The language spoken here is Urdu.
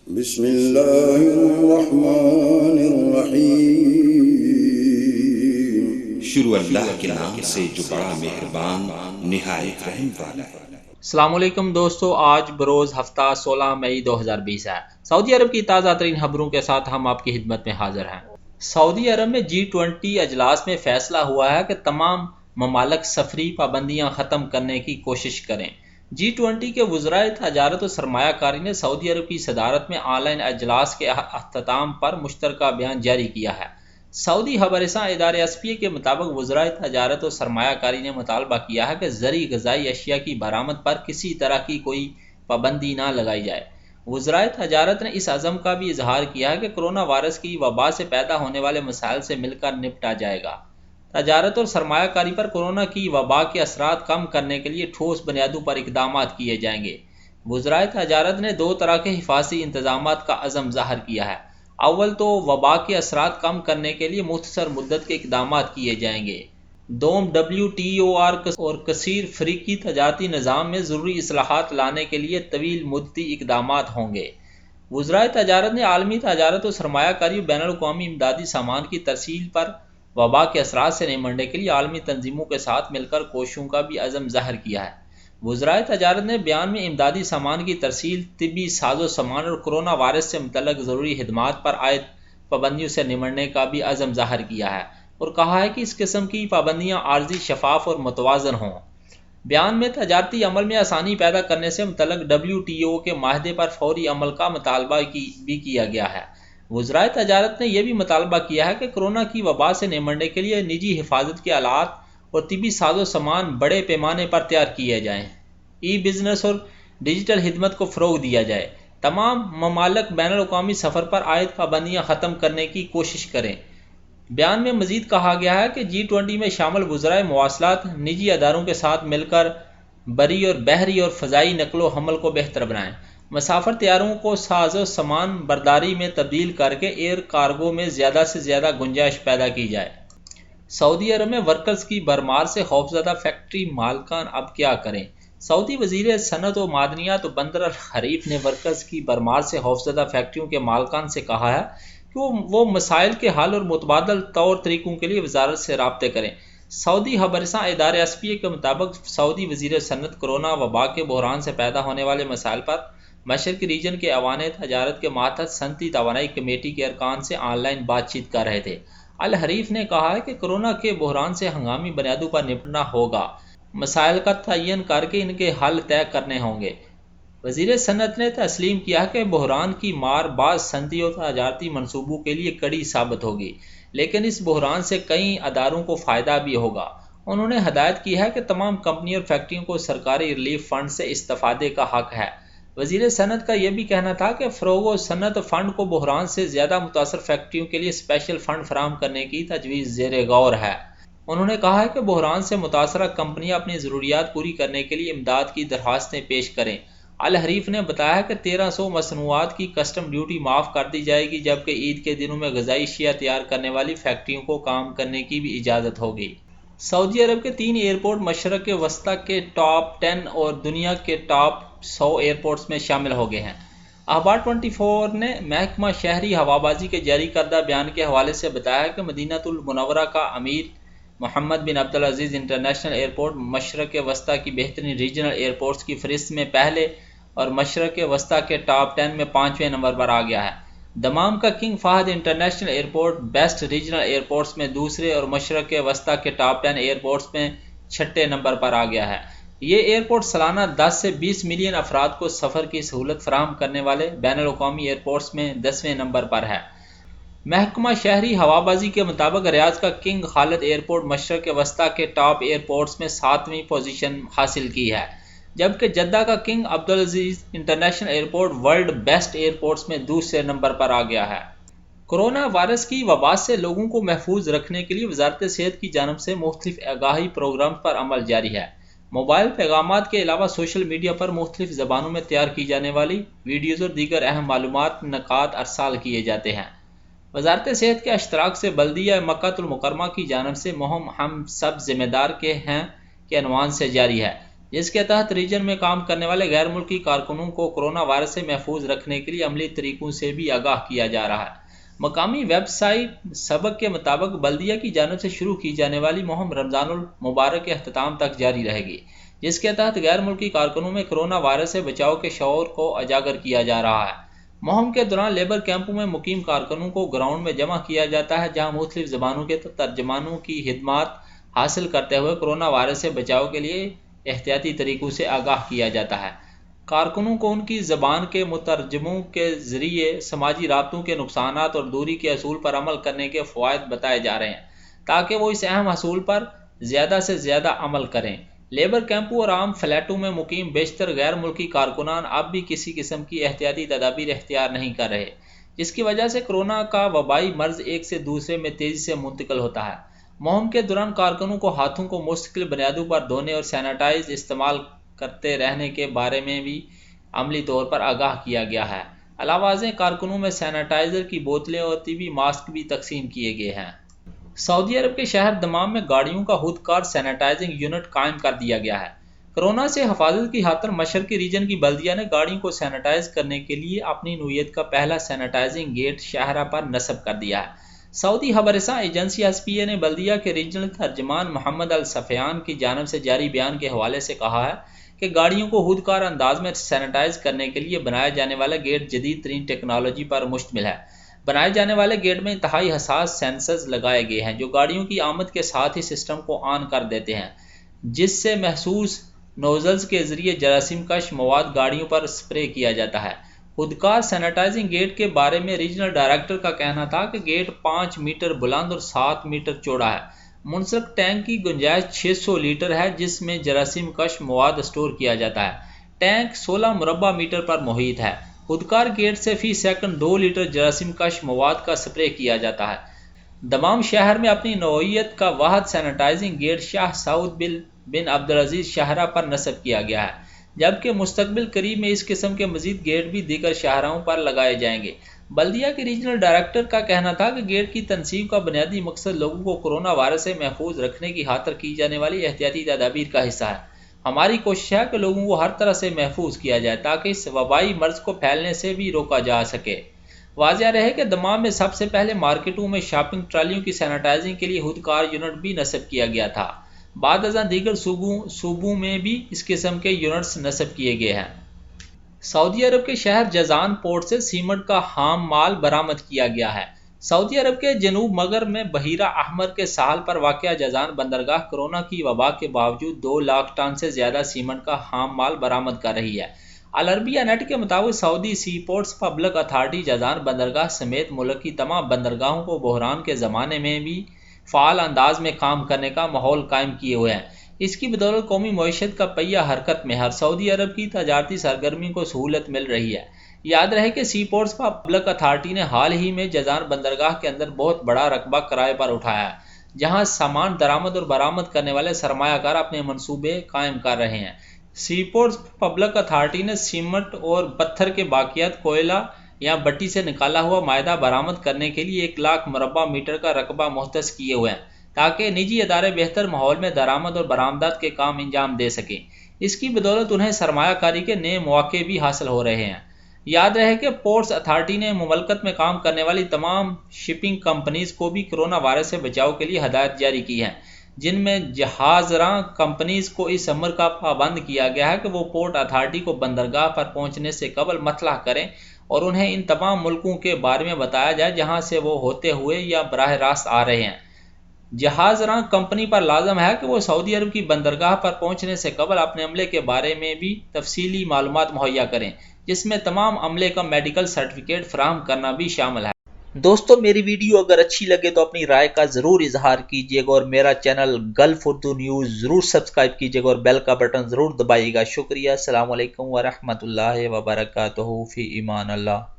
بسم اللہ الرحمن الرحیم۔ شروع اللہ کے نام سے جو بڑا مہربان نہایت رحم والا ہے۔ السلام علیکم دوستو، آج بروز ہفتہ 16 مئی 2020 ہے۔ سعودی عرب کی تازہ ترین خبروں کے ساتھ ہم آپ کی خدمت میں حاضر ہیں۔ سعودی عرب میں G20 اجلاس میں فیصلہ ہوا ہے کہ تمام ممالک سفری پابندیاں ختم کرنے کی کوشش کریں۔ G20 کے وزرائے تجارت و سرمایہ کاری نے سعودی عرب کی صدارت میں آن لائن اجلاس کے اختتام پر مشترکہ بیان جاری کیا ہے۔ سعودی خبر رساں ادارے SPA کے مطابق وزرائے تجارت و سرمایہ کاری نے مطالبہ کیا ہے کہ زرعی غذائی اشیاء کی برآمد پر کسی طرح کی کوئی پابندی نہ لگائی جائے۔ وزرائے تجارت نے اس عزم کا بھی اظہار کیا ہے کہ کرونا وائرس کی وبا سے پیدا ہونے والے مسائل سے مل کر نپٹا جائے گا۔ تجارت اور سرمایہ کاری پر کورونا کی وبا کے اثرات کم کرنے کے لیے ٹھوس بنیادوں پر اقدامات کیے جائیں گے۔ وزرائے تجارت نے 2 طرح کے حفاظتی انتظامات کا عزم ظاہر کیا ہے۔ اول تو وبا کے اثرات کم کرنے کے لیے مختصر مدت کے اقدامات کیے جائیں گے۔ دوم WTO اور کثیر فریقی تجارتی نظام میں ضروری اصلاحات لانے کے لیے طویل مدتی اقدامات ہوں گے۔ وزرائے تجارت نے عالمی تجارت و سرمایہ کاری و بین الاقوامی امدادی سامان کی ترسیل پر وبا کے اثرات سے نمٹنے کے لیے عالمی تنظیموں کے ساتھ مل کر کوششوں کا بھی عزم ظاہر کیا ہے۔ وزرائے تجارت نے بیان میں امدادی سامان کی ترسیل، طبی ساز و سامان اور کرونا وائرس سے متعلق ضروری خدمات پر عائد پابندیوں سے نمٹنے کا بھی عزم ظاہر کیا ہے اور کہا ہے کہ اس قسم کی پابندیاں عارضی، شفاف اور متوازن ہوں۔ بیان میں تجارتی عمل میں آسانی پیدا کرنے سے متعلق WTO کے معاہدے پر فوری عمل کا مطالبہ بھی کیا گیا ہے۔ وزرائے تجارت نے یہ بھی مطالبہ کیا ہے کہ کرونا کی وبا سے نمٹنے کے لیے نجی حفاظت کے آلات اور طبی ساز و سامان بڑے پیمانے پر تیار کیے جائیں۔ بزنس اور ڈیجیٹل خدمت کو فروغ دیا جائے۔ تمام ممالک بین الاقوامی سفر پر عائد پابندیاں ختم کرنے کی کوشش کریں۔ بیان میں مزید کہا گیا ہے کہ G20 میں شامل وزرائے مواصلات نجی اداروں کے ساتھ مل کر بری اور بحری اور فضائی نقل و حمل کو بہتر بنائیں۔ مسافر طیاروں کو ساز و سامان برداری میں تبدیل کر کے ایئر کارگو میں زیادہ سے زیادہ گنجائش پیدا کی جائے۔ سعودی عرب میں ورکرز کی بھرمار سے خوفزدہ فیکٹری مالکان اب کیا کریں؟ سعودی وزیر صنعت و معدنیات و بندر الحریف نے ورکرز کی بھرمار سے خوفزدہ فیکٹریوں کے مالکان سے کہا ہے کہ وہ مسائل کے حل اور متبادل طور طریقوں کے لیے وزارت سے رابطے کریں۔ سعودی خبر رساں ادارے SPA کے مطابق سعودی وزیر صنعت کرونا وبا کے بحران سے پیدا ہونے والے مسائل پر مشرقی ریجن کے ایوان تجارت کے ماتحت صنعتی توانائی کمیٹی کے ارکان سے آن لائن بات چیت کر رہے تھے۔ الحریف نے کہا ہے کہ کرونا کے بحران سے ہنگامی بنیادوں پر نپٹنا ہوگا، مسائل کا تعین کر کے ان کے حل طے کرنے ہوں گے۔ وزیر صنعت نے تسلیم کیا کہ بحران کی مار بعض صنعتی اور تجارتی منصوبوں کے لیے کڑی ثابت ہوگی، لیکن اس بحران سے کئی اداروں کو فائدہ بھی ہوگا۔ انہوں نے ہدایت کی ہے کہ تمام کمپنیوں اور فیکٹریوں کو سرکاری ریلیف فنڈ سے استفادے کا حق ہے۔ وزیر صنعت کا یہ بھی کہنا تھا کہ فروغ و صنعت فنڈ کو بحران سے زیادہ متاثر فیکٹریوں کے لیے اسپیشل فنڈ فراہم کرنے کی تجویز زیر غور ہے۔ انہوں نے کہا ہے کہ بحران سے متاثرہ کمپنیاں اپنی ضروریات پوری کرنے کے لیے امداد کی درخواستیں پیش کریں۔ الحریف نے بتایا کہ 1300 مصنوعات کی کسٹم ڈیوٹی معاف کر دی جائے گی، جبکہ عید کے دنوں میں غذائی اشیاء تیار کرنے والی فیکٹریوں کو کام کرنے کی بھی اجازت ہوگی۔ سعودی عرب کے 3 ایئرپورٹ مشرق وسطی کے ٹاپ 10 اور دنیا کے ٹاپ 100 ایئرپورٹس میں شامل ہو گئے ہیں۔ اخبار 24 نے محکمہ شہری ہوابازی کے جاری کردہ بیان کے حوالے سے بتایا کہ مدینہ المنورہ کا امیر محمد بن عبدالعزیز انٹرنیشنل ایئرپورٹ مشرق وسطی کی بہترین ریجنل ایئرپورٹس کی فہرست میں پہلے اور مشرق وسطی کے ٹاپ 10 میں 5ویں نمبر پر آ گیا ہے۔ دمام کا King Fahd international airport best regional airports میں دوسرے اور مشرق وسطی کے ٹاپ 10 ایئرپورٹس میں 6 نمبر پر آ گیا ہے۔ یہ ایئرپورٹ سالانہ 10 سے 20 ملین افراد کو سفر کی سہولت فراہم کرنے والے بین الاقوامی ایئرپورٹس میں 10ویں نمبر پر ہے۔ محکمہ شہری ہوابازی کے مطابق ریاض کا کنگ خالد ایئرپورٹ مشرق وسطی کے ٹاپ ایئرپورٹس میں 7ویں پوزیشن حاصل کی ہے، جبکہ جدہ کا King Abdulaziz international airport world best airports میں دوسرے نمبر پر آ گیا ہے۔ کرونا وائرس کی وبا سے لوگوں کو محفوظ رکھنے کے لیے وزارت صحت کی جانب سے مختلف آگاہی پروگرامز پر عمل جاری ہے۔ موبائل پیغامات کے علاوہ سوشل میڈیا پر مختلف زبانوں میں تیار کی جانے والی ویڈیوز اور دیگر اہم معلومات نکات ارسال کیے جاتے ہیں۔ وزارت صحت کے اشتراک سے بلدیہ مکہ المکرمہ کی جانب سے مہم ہم سب ذمہ دار کے ہیں کے عنوان سے جاری ہے، جس کے تحت ریجن میں کام کرنے والے غیر ملکی کارکنوں کو کورونا وائرس سے محفوظ رکھنے کے لیے عملی طریقوں سے بھی آگاہ کیا جا رہا ہے۔ مقامی ویب سائٹ سبق کے مطابق بلدیہ کی جانب سے شروع کی جانے والی مہم رمضان المبارک کے اختتام تک جاری رہے گی، جس کے تحت غیر ملکی کارکنوں میں کورونا وائرس سے بچاؤ کے شعور کو اجاگر کیا جا رہا ہے۔ مہم کے دوران لیبر کیمپوں میں مقیم کارکنوں کو گراؤنڈ میں جمع کیا جاتا ہے، جہاں مختلف زبانوں کے ترجمانوں کی خدمات حاصل کرتے ہوئے کورونا وائرس سے بچاؤ کے لیے احتیاطی طریقوں سے آگاہ کیا جاتا ہے۔ کارکنوں کو ان کی زبان کے مترجموں کے ذریعے سماجی رابطوں کے نقصانات اور دوری کے اصول پر عمل کرنے کے فوائد بتائے جا رہے ہیں تاکہ وہ اس اہم اصول پر زیادہ سے زیادہ عمل کریں۔ لیبر کیمپوں اور عام فلیٹوں میں مقیم بیشتر غیر ملکی کارکنان اب بھی کسی قسم کی احتیاطی تدابیر اختیار نہیں کر رہے، جس کی وجہ سے کورونا کا وبائی مرض ایک سے دوسرے میں تیزی سے منتقل ہوتا ہے۔ مہم کے دوران کارکنوں کو ہاتھوں کو مستقل بنیادوں پر دھونے اور سینیٹائز استعمال کرتے رہنے کے بارے میں بھی عملی طور پر آگاہ کیا گیا ہے۔ علاوہ ازیں کارکنوں میں سینیٹائزر کی بوتلیں اور طبی ماسک بھی تقسیم کیے گئے ہیں۔ سعودی عرب کے شہر دمام میں گاڑیوں کا خود کار سینیٹائزنگ یونٹ قائم کر دیا گیا ہے۔ کورونا سے حفاظت کی خاطر مشرقی ریجن کی بلدیہ نے گاڑیوں کو سینیٹائز کرنے کے لیے اپنی نوعیت کا پہلا سینیٹائزنگ گیٹ شاہراہ پر نصب کر دیا ہے۔ سعودی خبر رساں ایجنسی ایس پی اے نے بلدیہ کے ریجنل ترجمان محمد السفیان کی جانب سے جاری بیان کے حوالے سے کہا ہے کہ گاڑیوں کو خود کار انداز میں سینیٹائز کرنے کے لیے بنایا جانے والا گیٹ جدید ترین ٹیکنالوجی پر مشتمل ہے۔ بنائے جانے والے گیٹ میں انتہائی حساس سینسرز لگائے گئے ہیں جو گاڑیوں کی آمد کے ساتھ ہی سسٹم کو آن کر دیتے ہیں، جس سے محسوس نوزلز کے ذریعے جراثیم کش مواد گاڑیوں پر سپرے کیا جاتا ہے۔ خودکار سینیٹائزنگ گیٹ کے بارے میں ریجنل ڈائریکٹر کا کہنا تھا کہ گیٹ 5 میٹر بلند اور 7 میٹر چوڑا ہے۔ منسلک ٹینک کی گنجائش 600 لیٹر ہے جس میں جراثیم کش مواد اسٹور کیا جاتا ہے۔ ٹینک 16 مربع میٹر پر محیط ہے۔ خودکار گیٹ سے فی سیکنڈ 2 لیٹر جراثیم کش مواد کا سپرے کیا جاتا ہے۔ دمام شہر میں اپنی نوعیت کا واحد سینیٹائزنگ گیٹ شاہ سعود بن عبدالعزیز شاہراہ پر نصب کیا گیا ہے، جبکہ مستقبل قریب میں اس قسم کے مزید گیٹ بھی دیگر شاہراہوں پر لگائے جائیں گے۔ بلدیہ کے ریجنل ڈائریکٹر کا کہنا تھا کہ گیٹ کی تنصیب کا بنیادی مقصد لوگوں کو کورونا وائرس سے محفوظ رکھنے کی خاطر کی جانے والی احتیاطی تدابیر کا حصہ ہے۔ ہماری کوشش ہے کہ لوگوں کو ہر طرح سے محفوظ کیا جائے تاکہ اس وبائی مرض کو پھیلنے سے بھی روکا جا سکے۔ واضح رہے کہ دمام میں سب سے پہلے مارکیٹوں میں شاپنگ ٹرالیوں کی سینیٹائزنگ کے لیے خود کار یونٹ بھی نصب کیا گیا تھا۔ بعد ازاں دیگر صوبوں میں بھی اس قسم کے یونٹس نصب کیے گئے ہیں۔ سعودی عرب کے شہر جازان پورٹ سے سیمنٹ کا خام مال برآمد کیا گیا ہے۔ سعودی عرب کے جنوب مغرب میں بحیرہ احمر کے ساحل پر واقع جازان بندرگاہ کورونا کی وبا کے باوجود 2 لاکھ ٹن سے زیادہ سیمنٹ کا خام مال برآمد کر رہی ہے۔ العربیہ نیٹ کے مطابق سعودی سی پورٹس پبلک اتھارٹی جازان بندرگاہ سمیت ملک کی تمام بندرگاہوں کو بحران کے زمانے میں بھی فعال انداز میں کام کرنے کا ماحول قائم کیے ہوئے ہیں۔ اس کی بدولت قومی معیشت کا پہیہ حرکت میں ہر سعودی عرب کی تجارتی سرگرمی کو سہولت مل رہی ہے۔ یاد رہے کہ سی پورٹس پبلک اتھارٹی نے حال ہی میں جازان بندرگاہ کے اندر بہت بڑا رقبہ کرائے پر اٹھایا ہے، جہاں سامان درآمد اور برآمد کرنے والے سرمایہ کار اپنے منصوبے قائم کر رہے ہیں۔ سی پورٹس پبلک اتھارٹی نے سیمنٹ اور پتھر کے باقیات کوئلہ یا بٹی سے نکالا ہوا معدہ برآمد کرنے کے لیے 1 لاکھ مربع میٹر کا رقبہ مختص کیے ہوئے ہیں تاکہ نجی ادارے بہتر ماحول میں درآمد اور برآمدات کے کام انجام دے سکیں۔ اس کی بدولت انہیں سرمایہ کاری کے نئے مواقع بھی حاصل ہو رہے ہیں۔ یاد رہے کہ پورٹس اتھارٹی نے مملکت میں کام کرنے والی تمام شپنگ کمپنیز کو بھی کورونا وائرس سے بچاؤ کے لیے ہدایت جاری کی ہیں، جن میں جہاز راں کمپنیز کو اس امر کا پابند کیا گیا ہے کہ وہ پورٹ اتھارٹی کو بندرگاہ پر پہنچنے سے قبل مطلع کریں اور انہیں ان تمام ملکوں کے بارے میں بتایا جائے جہاں سے وہ ہوتے ہوئے یا براہ راست آ رہے ہیں۔ جہاز راں کمپنی پر لازم ہے کہ وہ سعودی عرب کی بندرگاہ پر پہنچنے سے قبل اپنے عملے کے بارے میں بھی تفصیلی معلومات مہیا کریں، جس میں تمام عملے کا میڈیکل سرٹیفکیٹ فراہم کرنا بھی شامل ہے۔ دوستو میری ویڈیو اگر اچھی لگے تو اپنی رائے کا ضرور اظہار کیجیے گا اور میرا چینل گلف اردو نیوز ضرور سبسکرائب کیجیے گا اور بیل کا بٹن ضرور دبائیے گا۔ شکریہ۔ السلام علیکم ورحمۃ اللہ وبرکاتہ۔ فی امان اللہ۔